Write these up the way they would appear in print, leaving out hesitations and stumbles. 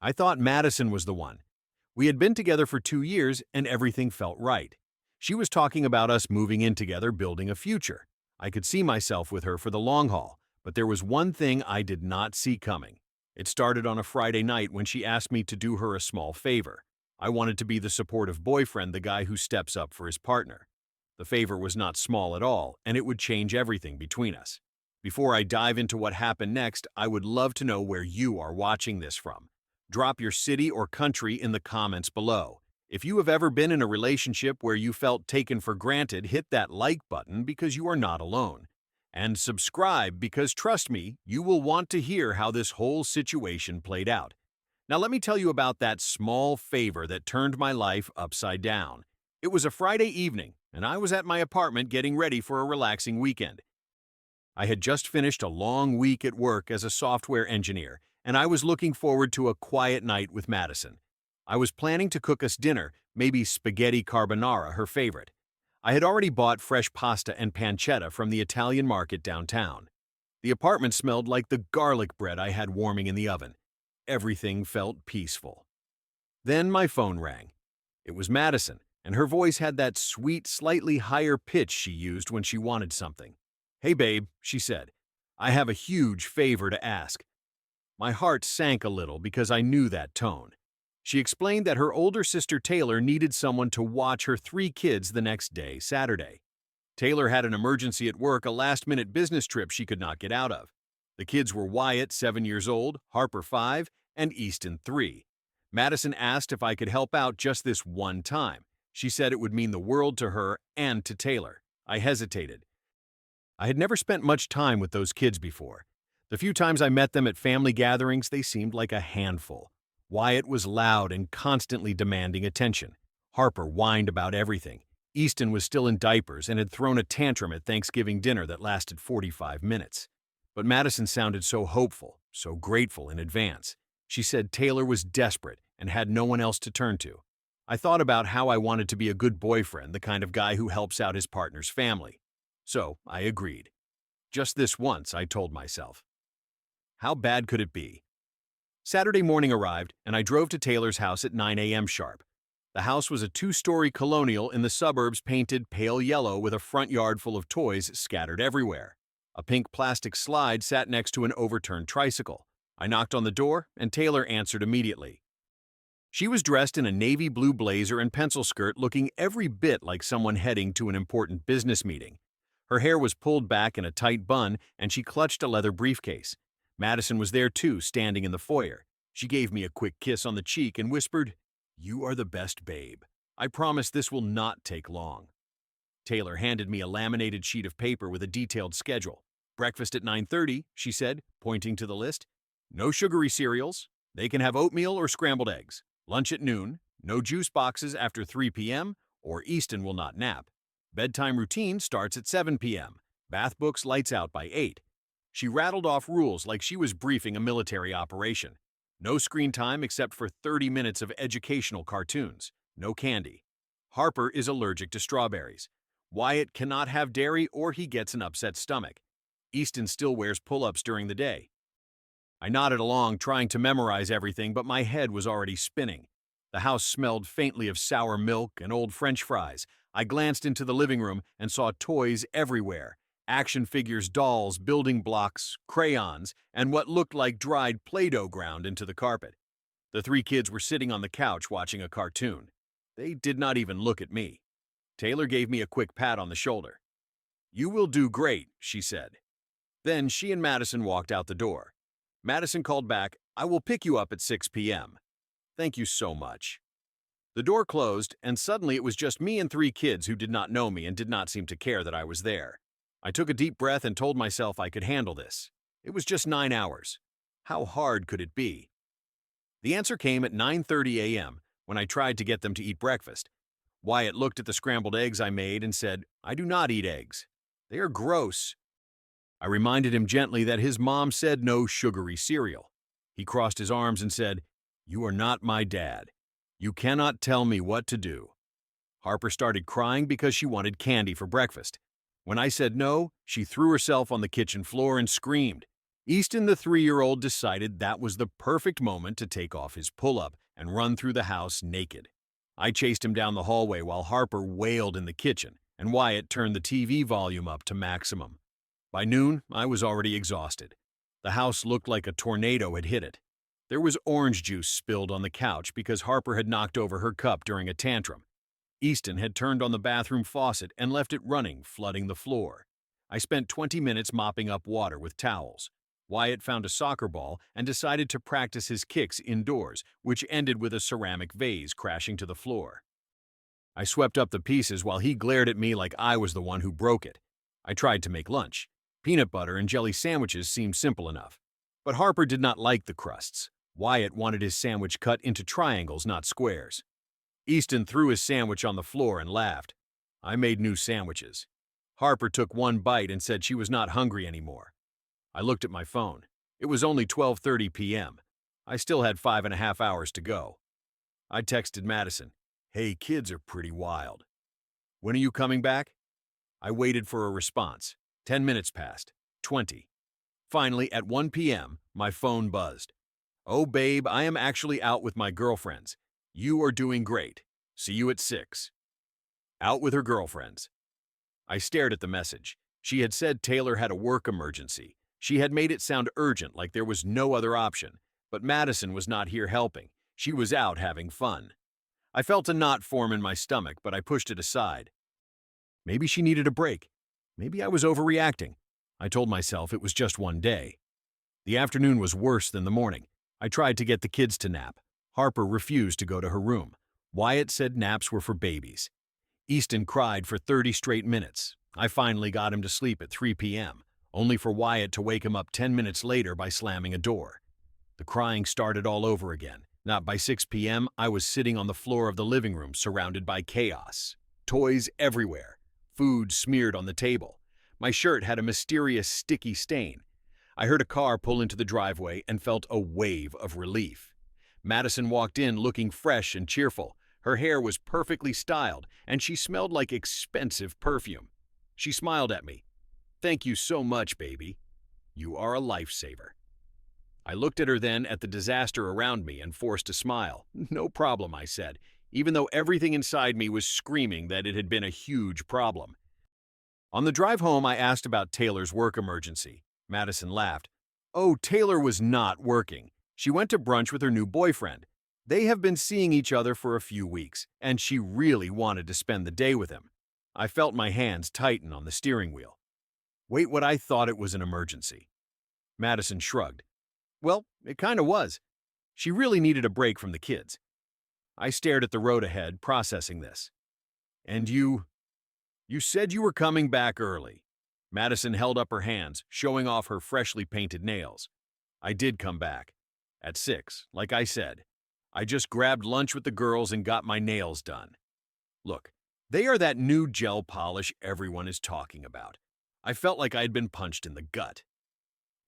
I thought Madison was the one. We had been together for 2 years and everything felt right. She was talking about us moving in together, building a future. I could see myself with her for the long haul, but there was one thing I did not see coming. It started on a Friday night when she asked me to do her a small favor. I wanted to be the supportive boyfriend, the guy who steps up for his partner. The favor was not small at all, and it would change everything between us. Before I dive into what happened next, I would love to know where you are watching this from. Drop your city or country in the comments below. If you have ever been in a relationship where you felt taken for granted, hit that like button because you are not alone. And subscribe because, trust me, you will want to hear how this whole situation played out. Now let me tell you about that small favor that turned my life upside down. It was a Friday evening, and I was at my apartment getting ready for a relaxing weekend. I had just finished a long week at work as a software engineer, and I was looking forward to a quiet night with Madison. I was planning to cook us dinner, maybe spaghetti carbonara, her favorite. I had already bought fresh pasta and pancetta from the Italian market downtown. The apartment smelled like the garlic bread I had warming in the oven. Everything felt peaceful. Then my phone rang. It was Madison, and her voice had that sweet, slightly higher pitch she used when she wanted something. "Hey babe," she said, "I have a huge favor to ask." My heart sank a little because I knew that tone. She explained that her older sister Taylor needed someone to watch her 3 kids the next day, Saturday. Taylor had an emergency at work, a last-minute business trip she could not get out of. The kids were Wyatt, 7 years old, Harper, 5, and Easton, 3. Madison asked if I could help out just this one time. She said it would mean the world to her and to Taylor. I hesitated. I had never spent much time with those kids before. The few times I met them at family gatherings, they seemed like a handful. Wyatt was loud and constantly demanding attention. Harper whined about everything. Easton was still in diapers and had thrown a tantrum at Thanksgiving dinner that lasted 45 minutes. But Madison sounded so hopeful, so grateful in advance. She said Taylor was desperate and had no one else to turn to. I thought about how I wanted to be a good boyfriend, the kind of guy who helps out his partner's family. So I agreed. Just this once, I told myself. How bad could it be? Saturday morning arrived, and I drove to Taylor's house at 9 a.m. sharp. The house was a 2-story colonial in the suburbs, painted pale yellow with a front yard full of toys scattered everywhere. A pink plastic slide sat next to an overturned tricycle. I knocked on the door, and Taylor answered immediately. She was dressed in a navy blue blazer and pencil skirt, looking every bit like someone heading to an important business meeting. Her hair was pulled back in a tight bun, and she clutched a leather briefcase. Madison was there too, standing in the foyer. She gave me a quick kiss on the cheek and whispered, "You are the best, babe. I promise this will not take long." Taylor handed me a laminated sheet of paper with a detailed schedule. "Breakfast at 9:30, she said, pointing to the list. "No sugary cereals. They can have oatmeal or scrambled eggs. Lunch at noon. No juice boxes after 3 p.m., or Easton will not nap. Bedtime routine starts at 7 p.m. Bath books lights out by 8. She rattled off rules like she was briefing a military operation. No screen time except for 30 minutes of educational cartoons. No candy. Harper is allergic to strawberries. Wyatt cannot have dairy or he gets an upset stomach. Easton still wears pull-ups during the day. I nodded along, trying to memorize everything, but my head was already spinning. The house smelled faintly of sour milk and old French fries. I glanced into the living room and saw toys everywhere. Action figures, dolls, building blocks, crayons, and what looked like dried Play-Doh ground into the carpet. The 3 kids were sitting on the couch watching a cartoon. They did not even look at me. Taylor gave me a quick pat on the shoulder. "You will do great," she said. Then she and Madison walked out the door. Madison called back, "I will pick you up at 6 p.m. Thank you so much." The door closed, and suddenly it was just me and 3 kids who did not know me and did not seem to care that I was there. I took a deep breath and told myself I could handle this. It was just 9 hours. How hard could it be? The answer came at 9:30 a.m. when I tried to get them to eat breakfast. Wyatt looked at the scrambled eggs I made and said, "I do not eat eggs. They are gross." I reminded him gently that his mom said no sugary cereal. He crossed his arms and said, "You are not my dad. You cannot tell me what to do." Harper started crying because she wanted candy for breakfast. When I said no, she threw herself on the kitchen floor and screamed. Easton, the 3-year-old, decided that was the perfect moment to take off his pull-up and run through the house naked. I chased him down the hallway while Harper wailed in the kitchen, and Wyatt turned the TV volume up to maximum. By noon, I was already exhausted. The house looked like a tornado had hit it. There was orange juice spilled on the couch because Harper had knocked over her cup during a tantrum. Easton had turned on the bathroom faucet and left it running, flooding the floor. I spent 20 minutes mopping up water with towels. Wyatt found a soccer ball and decided to practice his kicks indoors, which ended with a ceramic vase crashing to the floor. I swept up the pieces while he glared at me like I was the one who broke it. I tried to make lunch. Peanut butter and jelly sandwiches seemed simple enough. But Harper did not like the crusts. Wyatt wanted his sandwich cut into triangles, not squares. Easton threw his sandwich on the floor and laughed. I made new sandwiches. Harper took one bite and said she was not hungry anymore. I looked at my phone. It was only 12:30 p.m. I still had 5.5 hours to go. I texted Madison, "Hey, kids are pretty wild. When are you coming back?" I waited for a response. 10 minutes passed. 20. Finally, at 1 p.m., my phone buzzed. "Oh, babe, I am actually out with my girlfriends. You are doing great. See you at 6. Out with her girlfriends. I stared at the message. She had said Taylor had a work emergency. She had made it sound urgent, like there was no other option. But Madison was not here helping. She was out having fun. I felt a knot form in my stomach, but I pushed it aside. Maybe she needed a break. Maybe I was overreacting. I told myself it was just one day. The afternoon was worse than the morning. I tried to get the kids to nap. Harper refused to go to her room. Wyatt said naps were for babies. Easton cried for 30 straight minutes. I finally got him to sleep at 3 p.m., only for Wyatt to wake him up 10 minutes later by slamming a door. The crying started all over again. Not by 6 p.m., I was sitting on the floor of the living room surrounded by chaos. Toys everywhere. Food smeared on the table. My shirt had a mysterious sticky stain. I heard a car pull into the driveway and felt a wave of relief. Madison walked in looking fresh and cheerful. Her hair was perfectly styled, and she smelled like expensive perfume. She smiled at me. "Thank you so much, baby. You are a lifesaver." I looked at her then at the disaster around me and forced a smile. "No problem," I said, even though everything inside me was screaming that it had been a huge problem. On the drive home, I asked about Taylor's work emergency. Madison laughed. "Oh, Taylor was not working. She went to brunch with her new boyfriend. They have been seeing each other for a few weeks, and she really wanted to spend the day with him." I felt my hands tighten on the steering wheel. Wait, what? I thought it was an emergency. Madison shrugged. "Well, it kinda was. She really needed a break from the kids." I stared at the road ahead, processing this. "And you said you were coming back early." Madison held up her hands, showing off her freshly painted nails. "I did come back. At 6, like I said. I just grabbed lunch with the girls and got my nails done. Look, they are that new gel polish everyone is talking about." I felt like I had been punched in the gut.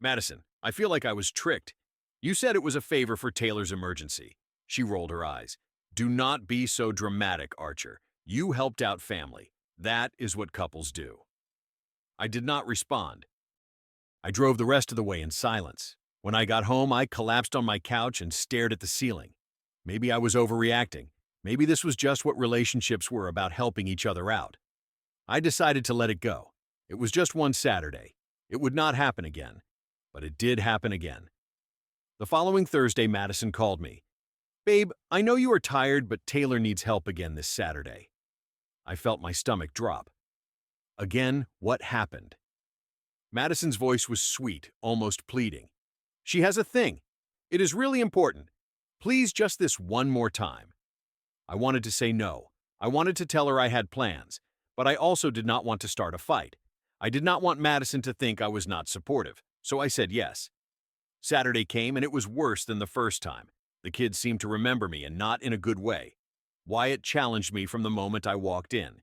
"Madison, I feel like I was tricked. You said it was a favor for Taylor's emergency." She rolled her eyes. "Do not be so dramatic, Archer. You helped out family. That is what couples do." I did not respond. I drove the rest of the way in silence. When I got home, I collapsed on my couch and stared at the ceiling. Maybe I was overreacting. Maybe this was just what relationships were, about helping each other out. I decided to let it go. It was just one Saturday. It would not happen again. But it did happen again. The following Thursday, Madison called me. "Babe, I know you are tired, but Taylor needs help again this Saturday." I felt my stomach drop. Again, what happened? Madison's voice was sweet, almost pleading. "She has a thing. It is really important. Please, just this one more time." I wanted to say no. I wanted to tell her I had plans, but I also did not want to start a fight. I did not want Madison to think I was not supportive, so I said yes. Saturday came, and it was worse than the first time. The kids seemed to remember me, and not in a good way. Wyatt challenged me from the moment I walked in.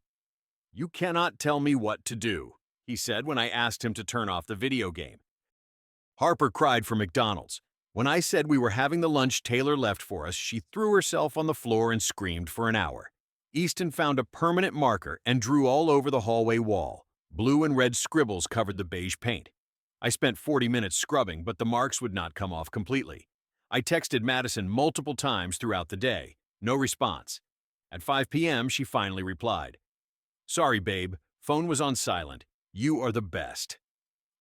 "You cannot tell me what to do," he said when I asked him to turn off the video game. Harper cried for McDonald's. When I said we were having the lunch Taylor left for us, she threw herself on the floor and screamed for an hour. Easton found a permanent marker and drew all over the hallway wall. Blue and red scribbles covered the beige paint. I spent 40 minutes scrubbing, but the marks would not come off completely. I texted Madison multiple times throughout the day. No response. At 5 p.m., she finally replied. Sorry, babe. Phone was on silent. You are the best.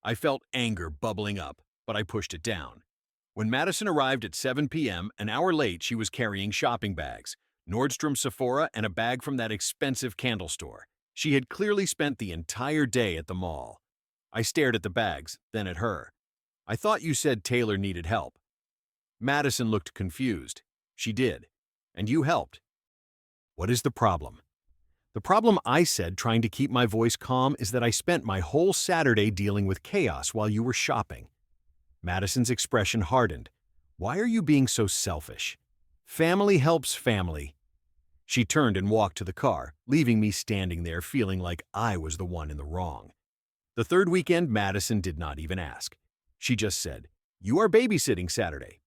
I felt anger bubbling up, but I pushed it down. When Madison arrived at 7 p.m., an hour late, she was carrying shopping bags, Nordstrom, Sephora, and a bag from that expensive candle store. She had clearly spent the entire day at the mall. I stared at the bags, then at her. I thought you said Taylor needed help. Madison looked confused. She did. And you helped. What is the problem? The problem, I said, trying to keep my voice calm, is that I spent my whole Saturday dealing with chaos while you were shopping. Madison's expression hardened. Why are you being so selfish? Family helps family. She turned and walked to the car, leaving me standing there feeling like I was the one in the wrong. The third weekend, Madison did not even ask. She just said, You are babysitting Saturday.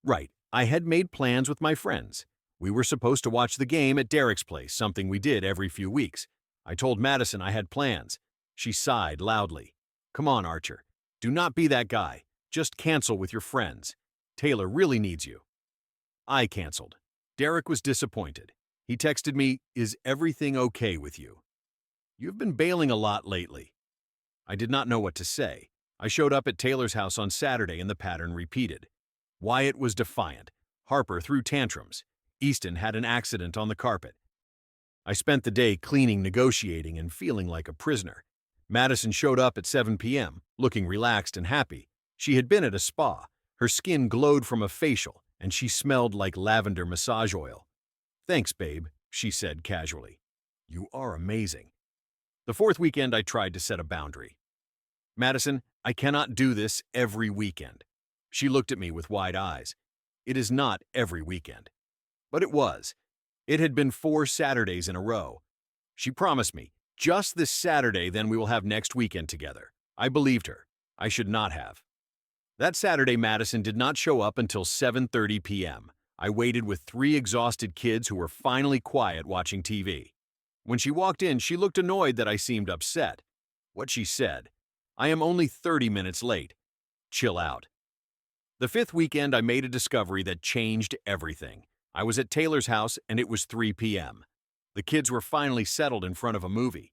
Right, I had made plans with my friends. We were supposed to watch the game at Derek's place, something we did every few weeks. I told Madison I had plans. She sighed loudly. Come on, Archer. Do not be that guy. Just cancel with your friends. Taylor really needs you. I canceled. Derek was disappointed. He texted me, Is everything okay with you? You've been bailing a lot lately. I did not know what to say. I showed up at Taylor's house on Saturday and the pattern repeated. Wyatt was defiant. Harper threw tantrums. Easton had an accident on the carpet. I spent the day cleaning, negotiating, and feeling like a prisoner. Madison showed up at 7 p.m., looking relaxed and happy. She had been at a spa. Her skin glowed from a facial, and she smelled like lavender massage oil. Thanks, babe, she said casually. You are amazing. The fourth weekend, I tried to set a boundary. Madison, I cannot do this every weekend. She looked at me with wide eyes. It is not every weekend. But it was. It had been 4 Saturdays in a row. She promised me, just this Saturday, then we will have next weekend together. I believed her. I should not have. That Saturday, Madison did not show up until 7:30 p.m. I waited with 3 exhausted kids who were finally quiet watching TV. When she walked in, she looked annoyed that I seemed upset. What she said, I am only 30 minutes late. Chill out. The fifth weekend, I made a discovery that changed everything. I was at Taylor's house, and it was 3 p.m. The kids were finally settled in front of a movie.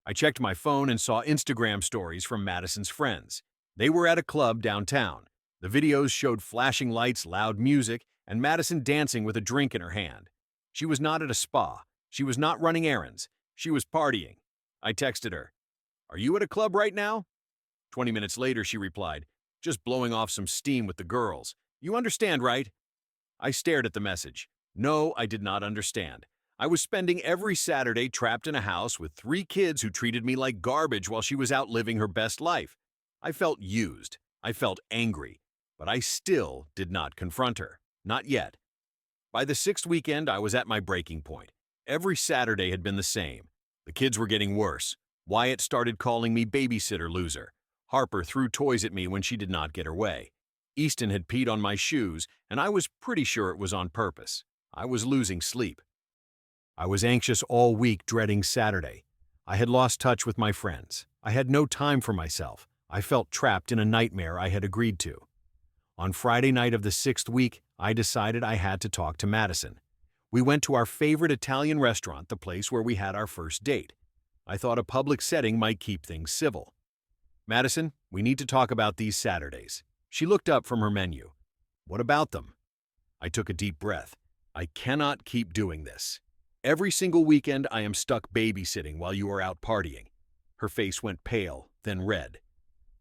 I checked my phone and saw Instagram stories from Madison's friends. They were at a club downtown. The videos showed flashing lights, loud music, and Madison dancing with a drink in her hand. She was not at a spa. She was not running errands. She was partying. I texted her, Are you at a club right now? 20 minutes later, she replied, Just blowing off some steam with the girls. You understand, right? I stared at the message. No, I did not understand. I was spending every Saturday trapped in a house with 3 kids who treated me like garbage while she was out living her best life. I felt used. I felt angry. But I still did not confront her. Not yet. By the 6th weekend, I was at my breaking point. Every Saturday had been the same. The kids were getting worse. Wyatt started calling me babysitter loser. Harper threw toys at me when she did not get her way. Easton had peed on my shoes, and I was pretty sure it was on purpose. I was losing sleep. I was anxious all week, dreading Saturday. I had lost touch with my friends. I had no time for myself. I felt trapped in a nightmare I had agreed to. On Friday night of the 6th week, I decided I had to talk to Madison. We went to our favorite Italian restaurant, the place where we had our first date. I thought a public setting might keep things civil. Madison, we need to talk about these Saturdays. She looked up from her menu. What about them? I took a deep breath. I cannot keep doing this. Every single weekend I am stuck babysitting while you are out partying. Her face went pale, then red.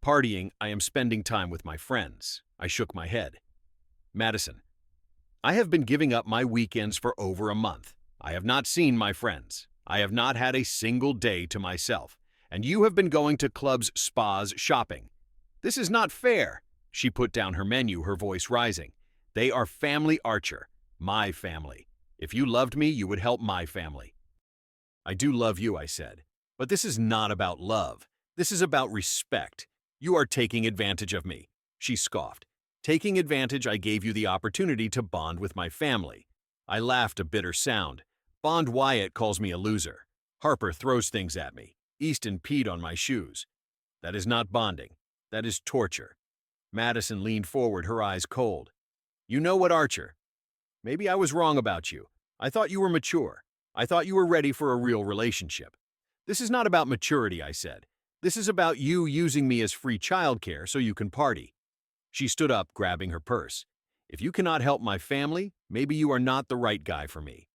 Partying, I am spending time with my friends. I shook my head. Madison, I have been giving up my weekends for over a month. I have not seen my friends. I have not had a single day to myself. And you have been going to clubs, spas, shopping. This is not fair. She put down her menu, her voice rising. They are family, Archer. My family. If you loved me, you would help my family. I do love you, I said. But this is not about love. This is about respect. You are taking advantage of me. She scoffed. Taking advantage, I gave you the opportunity to bond with my family. I laughed a bitter sound. Bond Wyatt calls me a loser. Harper throws things at me. Easton peed on my shoes. That is not bonding. That is torture. Madison leaned forward, her eyes cold. You know what, Archer? Maybe I was wrong about you. I thought you were mature. I thought you were ready for a real relationship. This is not about maturity, I said. This is about you using me as free childcare so you can party. She stood up, grabbing her purse. If you cannot help my family, maybe you are not the right guy for me.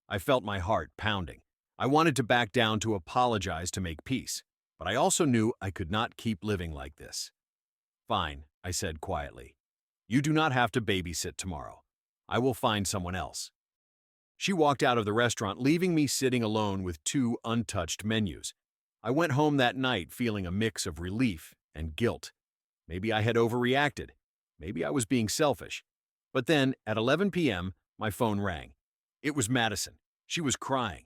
I felt my heart pounding. I wanted to back down to apologize to make peace, but I also knew I could not keep living like this. Fine, I said quietly. You do not have to babysit tomorrow. I will find someone else. She walked out of the restaurant, leaving me sitting alone with 2 untouched menus. I went home that night feeling a mix of relief and guilt. Maybe I had overreacted. Maybe I was being selfish. But then, at 11 p.m., my phone rang. It was Madison. She was crying.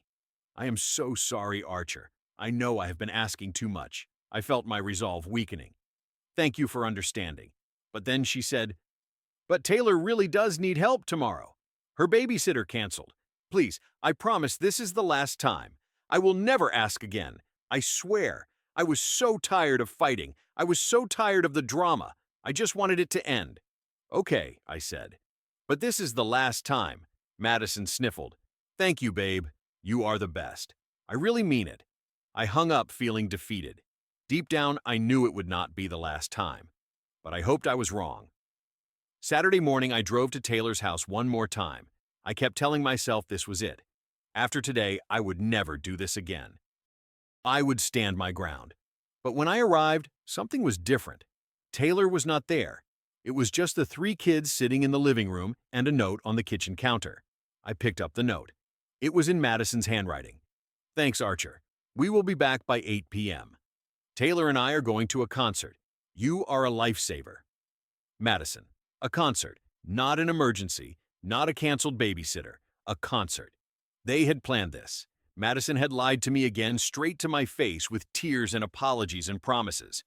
I am so sorry, Archer. I know I have been asking too much. I felt my resolve weakening. Thank you for understanding. But then she said, but Taylor really does need help tomorrow. Her babysitter canceled. Please, I promise this is the last time. I will never ask again. I swear. I was so tired of fighting. I was so tired of the drama. I just wanted it to end. Okay, I said. But this is the last time. Madison sniffled. Thank you, babe. You are the best. I really mean it. I hung up feeling defeated. Deep down, I knew it would not be the last time. But I hoped I was wrong. Saturday morning, I drove to Taylor's house one more time. I kept telling myself this was it. After today, I would never do this again. I would stand my ground. But when I arrived, something was different. Taylor was not there. It was just the 3 kids sitting in the living room and a note on the kitchen counter. I picked up the note. It was in Madison's handwriting. Thanks, Archer. We will be back by 8 p.m. Taylor and I are going to a concert. You are a lifesaver. Madison. A concert, not an emergency, not a canceled babysitter, a concert. They had planned this. Madison had lied to me again, straight to my face, with tears and apologies and promises.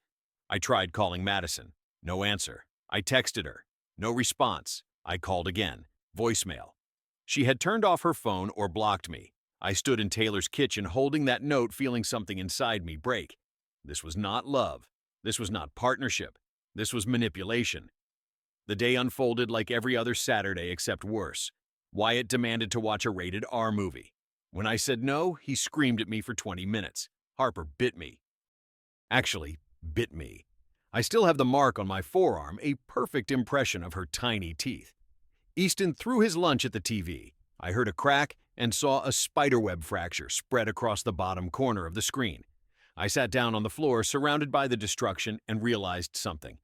I tried calling Madison. No answer. I texted her. No response. I called again. Voicemail. She had turned off her phone or blocked me. I stood in Taylor's kitchen holding that note, feeling something inside me break. This was not love. This was not partnership. This was manipulation. The day unfolded like every other Saturday except worse. Wyatt demanded to watch a rated R movie. When I said no, he screamed at me for 20 minutes. Harper bit me. Actually, bit me. I still have the mark on my forearm, a perfect impression of her tiny teeth. Easton threw his lunch at the TV. I heard a crack and saw a spiderweb fracture spread across the bottom corner of the screen. I sat down on the floor, surrounded by the destruction, and realized something.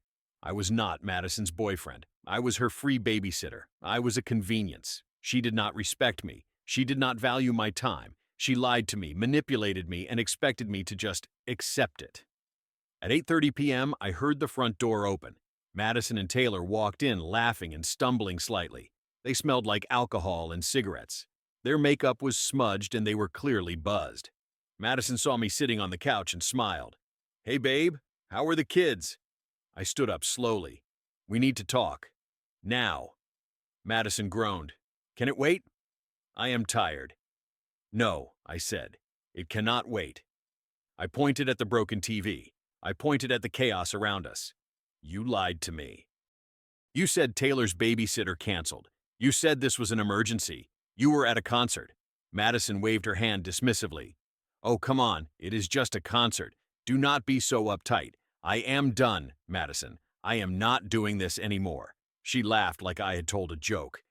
I was not Madison's boyfriend. I was her free babysitter. I was a convenience. She did not respect me. She did not value my time. She lied to me, manipulated me, and expected me to just accept it. At 8:30 p.m., I heard the front door open. Madison and Taylor walked in, laughing and stumbling slightly. They smelled like alcohol and cigarettes. Their makeup was smudged and they were clearly buzzed. Madison saw me sitting on the couch and smiled. Hey, babe, how are the kids? I stood up slowly. We need to talk. Now. Madison groaned. Can it wait? I am tired. No, I said. It cannot wait. I pointed at the broken TV. I pointed at the chaos around us. You lied to me. You said Taylor's babysitter canceled. You said this was an emergency. You were at a concert. Madison waved her hand dismissively. Oh, come on. It is just a concert. Do not be so uptight. I am done, Madison. I am not doing this anymore. She laughed like I had told a joke.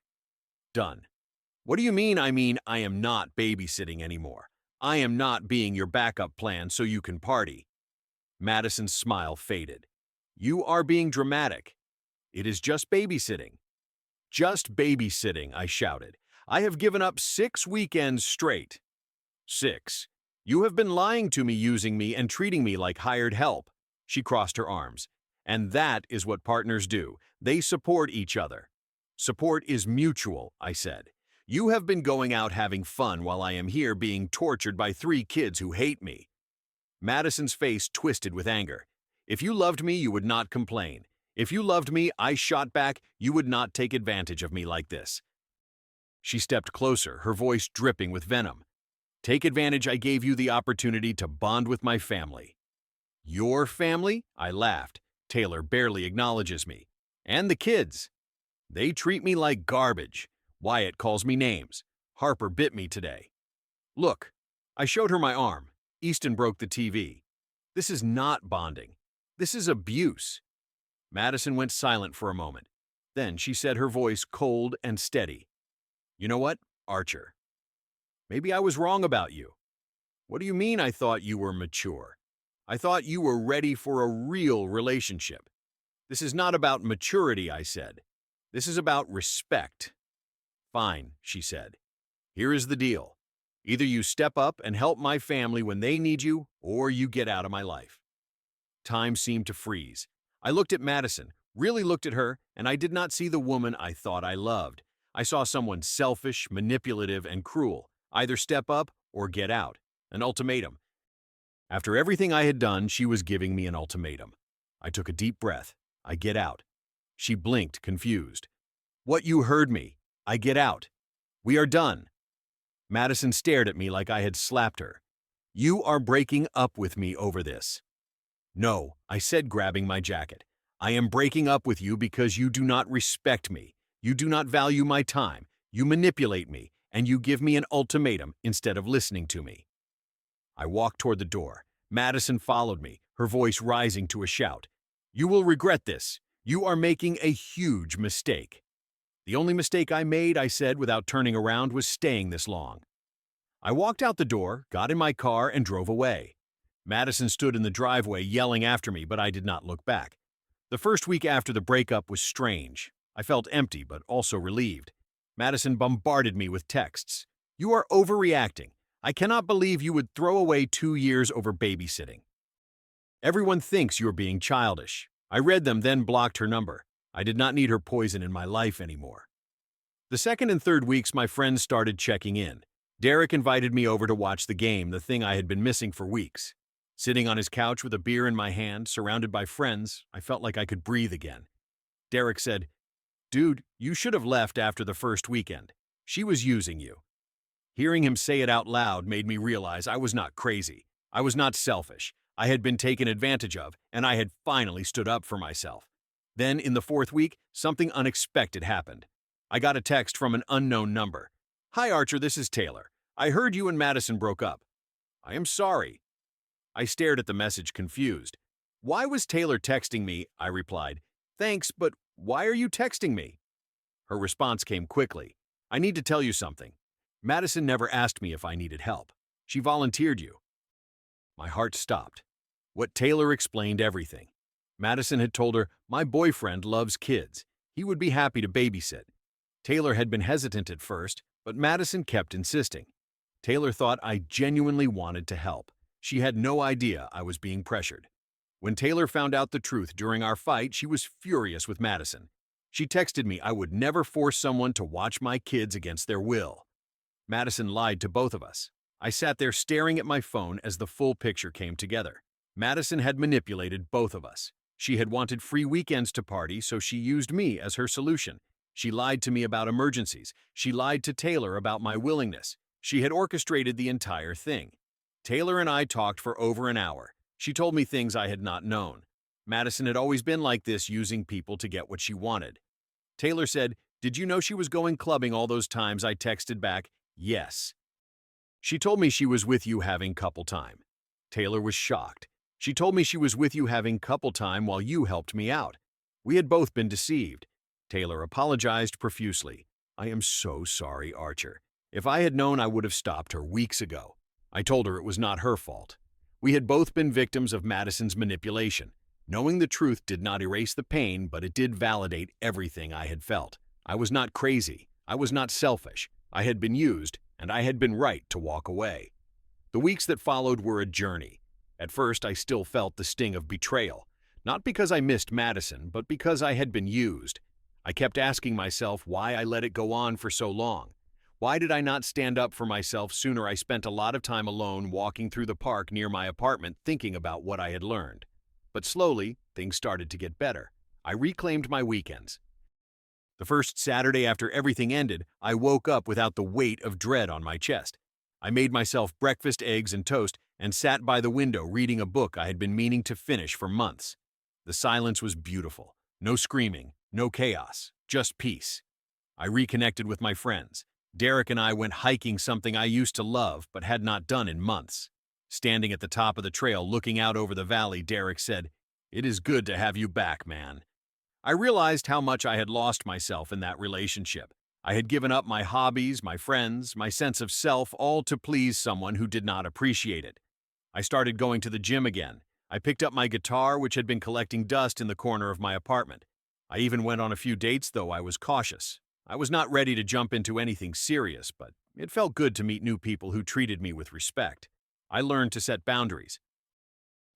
Done. What do you mean? I mean, I am not babysitting anymore. I am not being your backup plan so you can party. Madison's smile faded. You are being dramatic. It is just babysitting. Just babysitting, I shouted. I have given up 6 weekends straight. 6. You have been lying to me, using me, and treating me like hired help. She crossed her arms. And that is what partners do. They support each other. Support is mutual, I said. You have been going out having fun while I am here being tortured by 3 kids who hate me. Madison's face twisted with anger. If you loved me, you would not complain. If you loved me, I shot back, you would not take advantage of me like this. She stepped closer, her voice dripping with venom. Take advantage. I gave you the opportunity to bond with my family. Your family? I laughed. Taylor barely acknowledges me. And the kids. They treat me like garbage. Wyatt calls me names. Harper bit me today. Look, I showed her my arm. Easton broke the TV. This is not bonding. This is abuse. Madison went silent for a moment. Then she said, her voice cold and steady. You know what, Archer? Maybe I was wrong about you. What do you mean I thought you were mature? I thought you were ready for a real relationship. This is not about maturity, I said. This is about respect. Fine, she said. Here is the deal. Either you step up and help my family when they need you, or you get out of my life. Time seemed to freeze. I looked at Madison, really looked at her, and I did not see the woman I thought I loved. I saw someone selfish, manipulative, and cruel. Either step up or get out. An ultimatum. After everything I had done, she was giving me an ultimatum. I took a deep breath. I get out. She blinked, confused. What, you heard me? I get out. We are done. Madison stared at me like I had slapped her. You are breaking up with me over this. No, I said, grabbing my jacket. I am breaking up with you because you do not respect me. You do not value my time. You manipulate me, and you give me an ultimatum instead of listening to me. I walked toward the door. Madison followed me, her voice rising to a shout. You will regret this. You are making a huge mistake. The only mistake I made, I said without turning around, was staying this long. I walked out the door, got in my car, and drove away. Madison stood in the driveway yelling after me, but I did not look back. The first week after the breakup was strange. I felt empty, but also relieved. Madison bombarded me with texts. You are overreacting. I cannot believe you would throw away 2 years over babysitting. Everyone thinks you're being childish. I read them, then blocked her number. I did not need her poison in my life anymore. The second and third weeks, my friends started checking in. Derek invited me over to watch the game, the thing I had been missing for weeks. Sitting on his couch with a beer in my hand, surrounded by friends, I felt like I could breathe again. Derek said, Dude, you should have left after the first weekend. She was using you. Hearing him say it out loud made me realize I was not crazy. I was not selfish. I had been taken advantage of, and I had finally stood up for myself. Then, in the fourth week, something unexpected happened. I got a text from an unknown number. Hi, Archer, this is Taylor. I heard you and Madison broke up. I am sorry. I stared at the message, confused. Why was Taylor texting me? I replied. Thanks, but why are you texting me? Her response came quickly. I need to tell you something. Madison never asked me if I needed help. She volunteered you. My heart stopped. What Taylor explained everything. Madison had told her, my boyfriend loves kids. He would be happy to babysit. Taylor had been hesitant at first, but Madison kept insisting. Taylor thought I genuinely wanted to help. She had no idea I was being pressured. When Taylor found out the truth during our fight, she was furious with Madison. She texted me I would never force someone to watch my kids against their will. Madison lied to both of us. I sat there staring at my phone as the full picture came together. Madison had manipulated both of us. She had wanted free weekends to party, so she used me as her solution. She lied to me about emergencies. She lied to Taylor about my willingness. She had orchestrated the entire thing. Taylor and I talked for over an hour. She told me things I had not known. Madison had always been like this, using people to get what she wanted. Taylor said, Did you know she was going clubbing all those times? I texted back, Yes. She told me she was with you having couple time. Taylor was shocked. She told me she was with you having couple time while you helped me out. We had both been deceived. Taylor apologized profusely. I am so sorry, Archer. If I had known, I would have stopped her weeks ago. I told her it was not her fault. We had both been victims of Madison's manipulation. Knowing the truth did not erase the pain, but it did validate everything I had felt. I was not crazy. I was not selfish. I had been used, and I had been right to walk away. The weeks that followed were a journey. At first, I still felt the sting of betrayal, not because I missed Madison, but because I had been used. I kept asking myself why I let it go on for so long. Why did I not stand up for myself sooner? I spent a lot of time alone walking through the park near my apartment thinking about what I had learned. But slowly, things started to get better. I reclaimed my weekends. The first Saturday after everything ended, I woke up without the weight of dread on my chest. I made myself breakfast, eggs, and toast, and sat by the window reading a book I had been meaning to finish for months. The silence was beautiful. No screaming, no chaos, just peace. I reconnected with my friends. Derek and I went hiking, something I used to love but had not done in months. Standing at the top of the trail looking out over the valley, Derek said, "It is good to have you back, man." I realized how much I had lost myself in that relationship. I had given up my hobbies, my friends, my sense of self, all to please someone who did not appreciate it. I started going to the gym again. I picked up my guitar, which had been collecting dust in the corner of my apartment. I even went on a few dates, though I was cautious. I was not ready to jump into anything serious, but it felt good to meet new people who treated me with respect. I learned to set boundaries.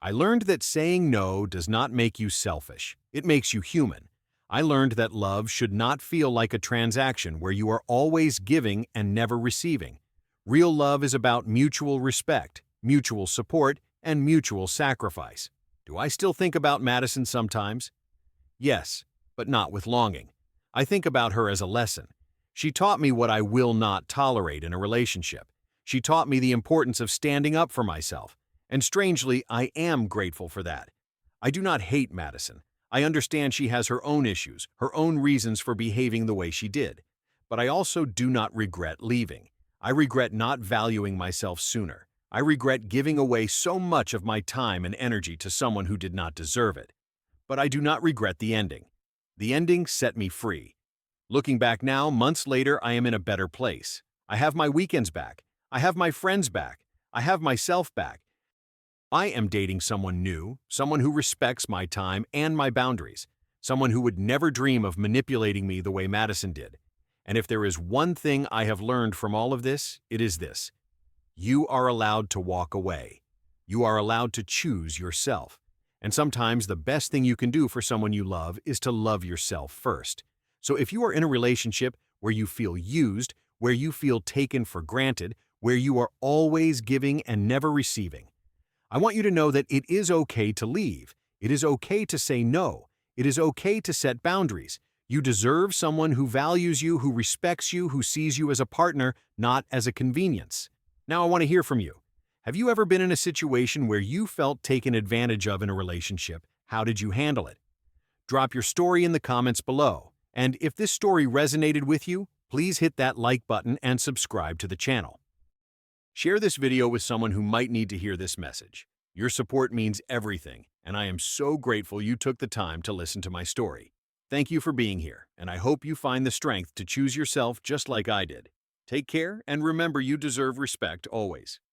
I learned that saying no does not make you selfish. It makes you human. I learned that love should not feel like a transaction where you are always giving and never receiving. Real love is about mutual respect, mutual support, and mutual sacrifice. Do I still think about Madison sometimes? Yes, but not with longing. I think about her as a lesson. She taught me what I will not tolerate in a relationship. She taught me the importance of standing up for myself. And strangely, I am grateful for that. I do not hate Madison. I understand she has her own issues, her own reasons for behaving the way she did. But I also do not regret leaving. I regret not valuing myself sooner. I regret giving away so much of my time and energy to someone who did not deserve it. But I do not regret the ending. The ending set me free. Looking back now, months later, I am in a better place. I have my weekends back. I have my friends back. I have myself back. I am dating someone new, someone who respects my time and my boundaries, someone who would never dream of manipulating me the way Madison did. And if there is one thing I have learned from all of this, it is this. You are allowed to walk away. You are allowed to choose yourself. And sometimes the best thing you can do for someone you love is to love yourself first. So if you are in a relationship where you feel used, where you feel taken for granted, where you are always giving and never receiving, I want you to know that it is okay to leave. It is okay to say no. It is okay to set boundaries. You deserve someone who values you, who respects you, who sees you as a partner, not as a convenience. Now I want to hear from you. Have you ever been in a situation where you felt taken advantage of in a relationship? How did you handle it? Drop your story in the comments below. And if this story resonated with you, please hit that like button and subscribe to the channel. Share this video with someone who might need to hear this message. Your support means everything, and I am so grateful you took the time to listen to my story. Thank you for being here, and I hope you find the strength to choose yourself just like I did. Take care, and remember you deserve respect always.